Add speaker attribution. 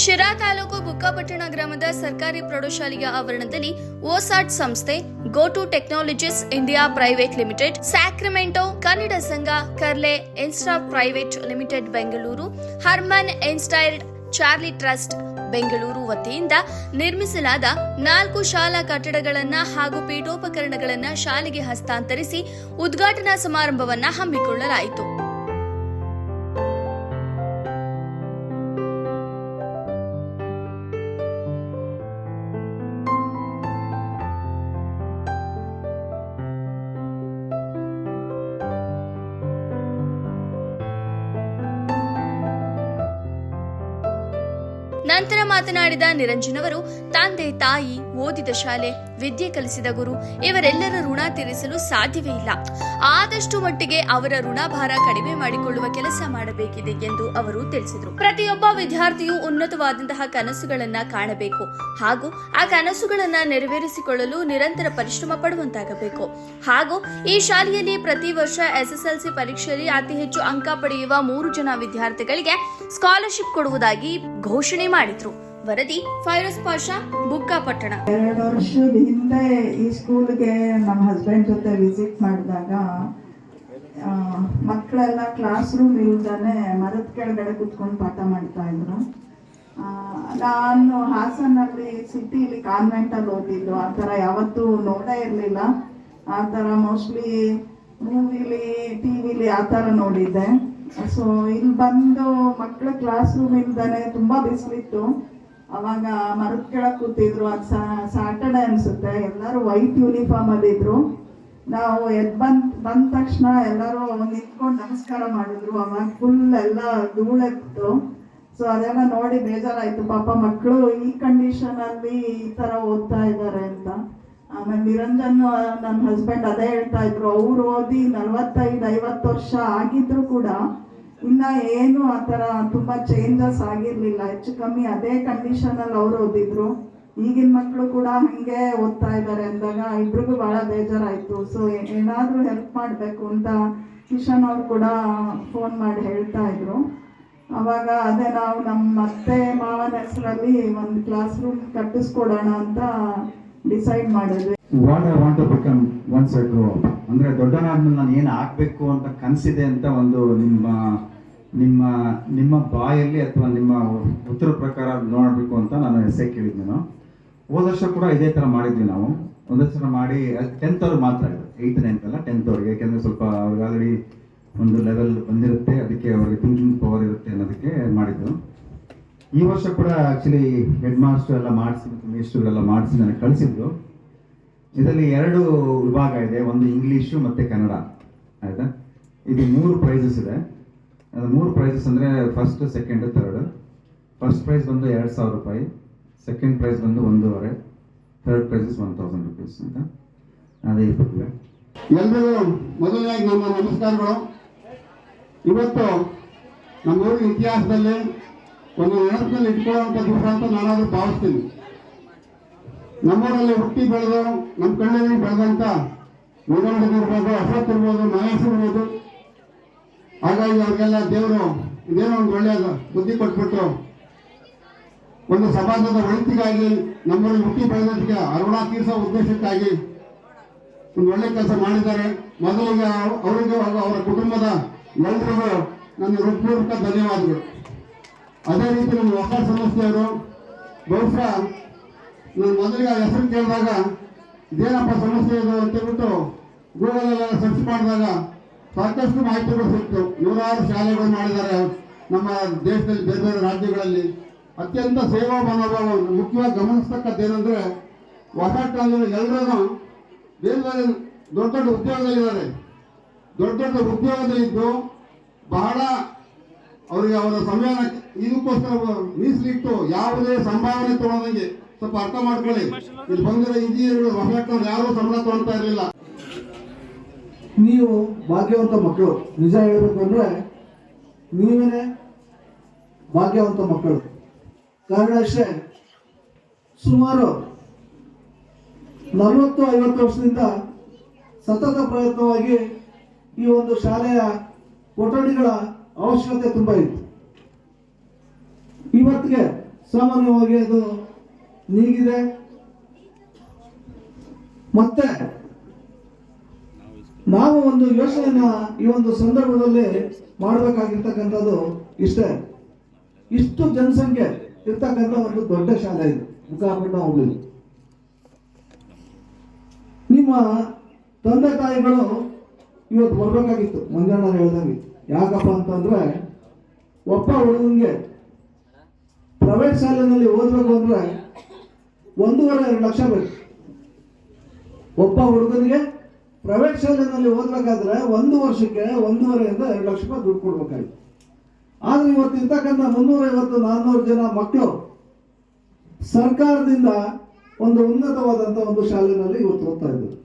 Speaker 1: ಶಿರಾ ತಾಲೂಕು ಬುಕ್ಕಾಪಟ್ಟಣ ಗ್ರಾಮದ ಸರ್ಕಾರಿ ಪ್ರೌಢಶಾಲೆಯ ಆವರಣದಲ್ಲಿ ಓಸಾಟ್ ಸಂಸ್ಥೆ, GoTo Technologies India Private Limited, Sacramento Kannada Sangha, Karle Insta Private Limited Bengaluru, Harman inspired Charlie Trust Bengaluru ವತಿಯಿಂದ ನಿರ್ಮಿಸಲಾದ 4 ಶಾಲಾ ಕಟ್ಟಡಗಳನ್ನು ಹಾಗೂ ಪೀಠೋಪಕರಣಗಳನ್ನು ಶಾಲೆಗೆ ಹಸ್ತಾಂತರಿಸಿ ಉದ್ಘಾಟನಾ ಸಮಾರಂಭವನ್ನು ಹಮ್ಮಿಕೊಳ್ಳಲಾಯಿತು. ನಂತರ ಮಾತನಾಡಿದ ನಿರಂಜನ್ ಅವರು, ತಂದೆ ತಾಯಿ, ಓದಿದ ಶಾಲೆ, ವಿದ್ಯೆ ಕಲಿಸಿದ ಗುರು ಇವರೆಲ್ಲರ ಋಣ ತೀರಿಸಲು ಸಾಧ್ಯವೇ ಇಲ್ಲ. ಆದಷ್ಟು ಮಟ್ಟಿಗೆ ಅವರ ಋಣಭಾರ ಕಡಿಮೆ ಮಾಡಿಕೊಳ್ಳುವ ಕೆಲಸ ಮಾಡಬೇಕಿದೆ ಎಂದು ಅವರು ತಿಳಿಸಿದರು. ಪ್ರತಿಯೊಬ್ಬ ವಿದ್ಯಾರ್ಥಿಯು ಉನ್ನತವಾದಂತಹ ಕನಸುಗಳನ್ನ ಕಾಣಬೇಕು ಹಾಗೂ ಆ ಕನಸುಗಳನ್ನ ನೆರವೇರಿಸಿಕೊಳ್ಳಲು ನಿರಂತರ ಪರಿಶ್ರಮ ಪಡುವಂತಾಗಬೇಕು. ಹಾಗೂ ಈ ಶಾಲೆಯಲ್ಲಿ ಪ್ರತಿ ವರ್ಷ SSLC ಪರೀಕ್ಷೆಯಲ್ಲಿ ಅತಿ ಹೆಚ್ಚು ಅಂಕ ಪಡೆಯುವ 3 ಜನ ವಿದ್ಯಾರ್ಥಿಗಳಿಗೆ ಸ್ಕಾಲರ್ಶಿಪ್ ಕೊಡುವುದಾಗಿ ಘೋಷಣೆ ಮಾಡಿದ್ರು. ವರದಿ ಫೈರೋಸ್ ಪಾಷಾ, ಬುಕ್ಕಾಪಟ್ಟಣ.
Speaker 2: 2 ವರ್ಷದ ಹಿಂದೆ ಈ ಸ್ಕೂಲ್ಗೆ ನಮ್ಮ ಹಸ್ಬೆಂಡ್ ಜೊತೆ ವಿಸಿಟ್ ಮಾಡಿದಾಗ ಮಕ್ಕಳೆಲ್ಲ ಕ್ಲಾಸ್ ರೂಮ್ ಇಲ್ದಾನೆ ಮರದ ಕೆಳಗಡೆ ಕುತ್ಕೊಂಡು ಪಾಠ ಮಾಡ್ತಾ ಇದ್ರು. ನಾನು ಹಾಸನಲ್ಲಿ ಸಿಟಿಲಿ ಕಾನ್ವೆಂಟಲ್ಲಿ ಓದಿದ್ದು, ಆ ಥರ ಯಾವತ್ತೂ ನೋಡೇ ಇರಲಿಲ್ಲ. ಆ ಥರ ಮೋಸ್ಟ್ಲಿ ಮೂವಿಲಿ, ಟಿವಿಲಿ ಆ ಥರ ನೋಡಿದ್ದೆ. ಸೊ ಇಲ್ಲಿ ಬಂದು ಮಕ್ಕಳು ಕ್ಲಾಸ್ ರೂಮ್ ಇಲ್ದಾನೆ ತುಂಬ ಬಿಸಿಲಿತ್ತು. ಅವಾಗ ಮರದ ಕೆಳಗೆ ಕೂತಿದ್ರು. ಅದು ಸ್ಯಾಟರ್ಡೆ ಅನ್ಸುತ್ತೆ. ಎಲ್ಲರೂ ವೈಟ್ ಯೂನಿಫಾರ್ಮ್ ಅಲ್ಲಿದ್ರು. ನಾವು ಬಂದ ತಕ್ಷಣ ಎಲ್ಲರೂ ನಿಂತ್ಕೊಂಡು ನಮಸ್ಕಾರ ಮಾಡಿದ್ರು. ಅವಾಗ ಫುಲ್ ಎಲ್ಲ ಧೂಳೆತ್ತು. ಸೊ ಅದೆಲ್ಲ ನೋಡಿ ಬೇಜಾರಾಯ್ತು. ಪಾಪ ಮಕ್ಕಳು ಈ ಕಂಡೀಷನ್ ಅಲ್ಲಿ ಈ ತರ ಓದ್ತಾ ಇದ್ದಾರೆ ಅಂತ. ಆಮೇಲೆ ನಿರಂಜನ್ ನನ್ನ ಹಸ್ಬೆಂಡ್ ಅದೇ ಹೇಳ್ತಾ ಇದ್ರು, ಅವ್ರು ಓದಿ 45-50 ವರ್ಷ ಆಗಿದ್ರು ಕೂಡ ಇನ್ನ ಏನು ಆ ಥರ ತುಂಬ ಚೇಂಜಸ್ ಆಗಿರಲಿಲ್ಲ. ಹೆಚ್ಚು ಕಮ್ಮಿ ಅದೇ ಕಂಡೀಷನಲ್ಲಿ ಅವರು ಓದಿದ್ರು. ಈಗಿನ ಮಕ್ಕಳು ಕೂಡ ಹಾಗೆ ಓದ್ತಾ ಇದ್ದಾರೆ ಅಂದಾಗ ಇಬ್ರಿಗೂ ಭಾಳ ಬೇಜಾರಾಯಿತು. ಸೊ ಏನಾದರೂ ಹೆಲ್ಪ್ ಮಾಡಬೇಕು ಅಂತ ಕಿಶನ್ ಅವ್ರು ಕೂಡ ಫೋನ್ ಮಾಡಿ ಹೇಳ್ತಾ ಇದ್ರು. ಅವಾಗ ಅದೇ ನಾವು ನಮ್ಮ ಅತ್ತೆ ಮಾವನ ಹೆಸರಲ್ಲಿ ಒಂದು ಕ್ಲಾಸ್ ರೂಮ್ ಕಟ್ಟಿಸ್ಕೊಡೋಣ ಅಂತ ಡಿಸೈಡ್ ಮಾಡಿದ್ವಿ.
Speaker 3: What I want to become once I grow up ಅಂದರೆ ದೊಡ್ಡನಾದ್ಮೇಲೆ ನಾನು ಏನು ಆಗಬೇಕು ಅಂತ ಕನಸಿದೆ ಅಂತ ಒಂದು ನಿಮ್ಮ ಬಾಯಲ್ಲಿ ಅಥವಾ ನಿಮ್ಮ ಉತ್ತರ ಪ್ರಕಾರ ನೋಡಬೇಕು ಅಂತ ನಾನು ಎಸ್ಸೆ ಕೇಳಿದ್ದೆ. ನಾನು ಹೋದ ವರ್ಷ ಕೂಡ ಇದೇ ಥರ ಮಾಡಿದ್ವಿ. ನಾವು ಒಂದೇ ಥರ ಮಾಡಿ 10th ಅವ್ರಿಗೆ ಮಾತ್ರ ಇದೆ, 8th 9th ಅಲ್ಲ 10th ಅವ್ರಿಗೆ. ಯಾಕೆಂದರೆ ಸ್ವಲ್ಪ ಅವ್ರಿಗೆ ಆಲ್ರೆಡಿ ಒಂದು ಲೆವೆಲ್ ಬಂದಿರುತ್ತೆ, ಅದಕ್ಕೆ ಅವ್ರಿಗೆ ಥಿಂಕಿಂಗ್ ಪವರ್ ಇರುತ್ತೆ ಅನ್ನೋದಕ್ಕೆ ಮಾಡಿದ್ದು. ಈ ವರ್ಷ ಕೂಡ ಆ್ಯಕ್ಚುಲಿ ಹೆಡ್ ಮಾಸ್ಟರ್ ಎಲ್ಲ ಮಾಡಿಸಿ ಮತ್ತು ಮೇಸ್ಟ್ರುಗಳೆಲ್ಲ ಮಾಡಿಸಿ ನನಗೆ ಕಳಿಸಿದ್ರು. ಇದರಲ್ಲಿ 2 ವಿಭಾಗ ಇದೆ, ಒಂದು ಇಂಗ್ಲೀಷು ಮತ್ತು ಕನ್ನಡ. ಆಯಿತಾ? ಇದು 3 ಪ್ರೈಸಸ್ ಇದೆ. ಅದು 3 ಪ್ರೈಸಸ್ ಅಂದರೆ first, second, third. First prize ಬಂದು 2000 ರೂಪಾಯಿ, ಸೆಕೆಂಡ್ ಪ್ರೈಸ್ ಬಂದು 1,500, ಥರ್ಡ್ ಪ್ರೈಸಸ್ 1000 ರೂಪೀಸ್ ಅಂತ. ಅದೇ ಇರ್ತದೆ.
Speaker 4: ಎಲ್ಲರಿಗೂ ಮೊದಲನೇದಾಗಿ ನಮ್ಮ ನಮಸ್ಕಾರಗಳು. ಇವತ್ತು ನಮ್ಮ ಊರಿನ ಇತಿಹಾಸದಲ್ಲಿ ಒಂದು ನೆನಪಿನಲ್ಲಿ ಇಟ್ಕೊಳ್ಳುವಂಥ ದಿವಸ ಅಂತ ನಾನಾದರೂ ಭಾವಿಸ್ತೀನಿ. ನಮ್ಮೂರಲ್ಲಿ ಹುಟ್ಟಿ ಬೆಳೆದು ನಮ್ಮ ಕಣ್ಣಲ್ಲಿ ಬೆಳೆದಂಥ ವಿವೇಕಾನಂದ ಅಶೋಕ್ ಇರ್ಬೋದು, ಮಹೇಶ್ ಇರ್ಬೋದು. ಹಾಗಾಗಿ ಅವ್ರಿಗೆಲ್ಲ ದೇವರು ಇದೇನೋ ಒಂದು ಒಳ್ಳೆಯ ಬುದ್ಧಿ ಕೊಟ್ಬಿಟ್ಟು ಒಂದು ಸಮಾಜದ ಒಳಿತಿಗಾಗಿ ನಮ್ಮೂರಲ್ಲಿ ಹುಟ್ಟಿ ಬೆಳೆದೋದಕ್ಕೆ ಅರುಣ ತೀರಿಸೋ ಉದ್ದೇಶಕ್ಕಾಗಿ ಒಂದು ಒಳ್ಳೆ ಕೆಲಸ ಮಾಡಿದ್ದಾರೆ. ಮೊದಲಿಗೆ ಅವರಿಗೆ ಅವರ ಕುಟುಂಬದ ಎಲ್ಲರಿಗೂ ನನ್ನ ಹೃತ್ಪೂರ್ವಕ ಧನ್ಯವಾದಗಳು. ಅದೇ ರೀತಿ ನಮ್ಮ ಹೊಸ ಸಂಸ್ಥೆಯವರು ಬಹುಶಃ ನಾನು ಮೊದಲಿಗೆ ಹೆಸರು ಕೇಳಿದಾಗ ಇದೇನಪ್ಪ ಸಮಸ್ಯೆ ಇದು ಅಂತೇಳ್ಬಿಟ್ಟು ಗೂಗಲೆಲ್ಲ ಸರ್ಚ್ ಮಾಡಿದಾಗ ಸಾಕಷ್ಟು ಮಾಹಿತಿಗಳು ಸಿಕ್ತು. 100 ಶಾಲೆಗಳು ಮಾಡಿದ್ದಾರೆ ನಮ್ಮ ದೇಶದಲ್ಲಿ, ಬೇರೆ ಬೇರೆ ರಾಜ್ಯಗಳಲ್ಲಿ. ಅತ್ಯಂತ ಸೇವಾ ಮನೋಭಾವ ಮುಖ್ಯವಾಗಿ ಗಮನಿಸ್ತಕ್ಕದ್ದೇನೆಂದರೆ ಹೊಸಟಲ್ಲಿ ಎಲ್ಲರೂ ಬೇರೆ ಬೇರೆ ದೊಡ್ಡ ದೊಡ್ಡ ಉದ್ಯೋಗದಲ್ಲಿದ್ದಾರೆ. ದೊಡ್ಡ ದೊಡ್ಡ ಉದ್ಯೋಗದಲ್ಲಿದ್ದು ಬಹಳ ಅವರಿಗೆ ಅವರ ಸಮಯನ ಇದಕ್ಕೋಸ್ಕರ ಮೀಸಲಿಟ್ಟು ಯಾವುದೇ ಸಂಭಾವನೆ ತಗೊಳ್ಳೋದಂಗೆ ಸ್ವಲ್ಪ ಅರ್ಥ ಮಾಡ್ಕೊಳ್ಳಿ. ಇಲ್ಲಿ ಬಂದಿರೋ ಇಂಜಿನಿಯರ್ಗಳು ಹೊಸಟವ್ರು ಯಾರೂ ಸಂಬಳ ತಗೊಳ್ತಾ ಇರಲಿಲ್ಲ.
Speaker 5: ನೀವು ಭಾಗ್ಯವಂತ ಮಕ್ಕಳು. ನಿಜ ಹೇಳಬೇಕು ಅಂದರೆ ನೀವೇ ಭಾಗ್ಯವಂತ ಮಕ್ಕಳು. ಕಾರಣ ಅಷ್ಟೇ, ಸುಮಾರು 40-50 ವರ್ಷದಿಂದ ಸತತ ಪ್ರಯತ್ನವಾಗಿ ಈ ಒಂದು ಶಾಲೆಯ ಕೊಠಡಿಗಳ ಅವಶ್ಯಕತೆ ತುಂಬ ಇತ್ತು. ಇವತ್ತಿಗೆ ಸಾಮಾನ್ಯವಾಗಿ ಅದು ನೀಗಿದೆ. ಮತ್ತೆ ನಾವು ಒಂದು ಯೋಚನೆಯನ್ನ ಈ ಒಂದು ಸಂದರ್ಭದಲ್ಲಿ ಮಾಡಬೇಕಾಗಿರ್ತಕ್ಕಂಥದ್ದು ಇಷ್ಟೇ. ಇಷ್ಟು ಜನಸಂಖ್ಯೆ ಇರ್ತಕ್ಕಂಥ ಒಂದು ದೊಡ್ಡ ಶಾಲೆ ಇದು ಮುಖಾಪಟ್ಟ ಹೋಗ್ಲಿ. ನಿಮ್ಮ ತಂದೆ ತಾಯಿಗಳು ಇವತ್ತು ಬರ್ಬೇಕಾಗಿತ್ತು, ಮಂಜಣ್ಣ ಹೇಳ್ದಂಗೆ. ಯಾಕಪ್ಪ ಅಂತಂದ್ರೆ ಒಬ್ಬ ಹುಡುಗನಿಗೆ ಪ್ರೈವೇಟ್ ಶಾಲೆಯಲ್ಲಿ ಓದಬೇಕು ಅಂದ್ರೆ 1.5-2 ಲಕ್ಷ ಬೇಕು. ಒಬ್ಬ ಹುಡುಗನಿಗೆ ಪ್ರೈವೇಟ್ ಶಾಲೆಯಲ್ಲಿ ಓದಬೇಕಾದ್ರೆ 1 ವರ್ಷಕ್ಕೆ 1.5-2 ಲಕ್ಷ ರೂಪಾಯಿ ದುಡ್ಡು ಕೊಡ್ಬೇಕಾಗಿತ್ತು. ಆದ್ರೆ ಇವತ್ತು ಇರ್ತಕ್ಕಂಥ 350-400 ಜನ ಮಕ್ಕಳು ಸರ್ಕಾರದಿಂದ ಒಂದು ಉನ್ನತವಾದಂಥ ಒಂದು ಶಾಲೆಯಲ್ಲಿ ಇವತ್ತು ಓದ್ತಾ ಇದ್ದಾರೆ.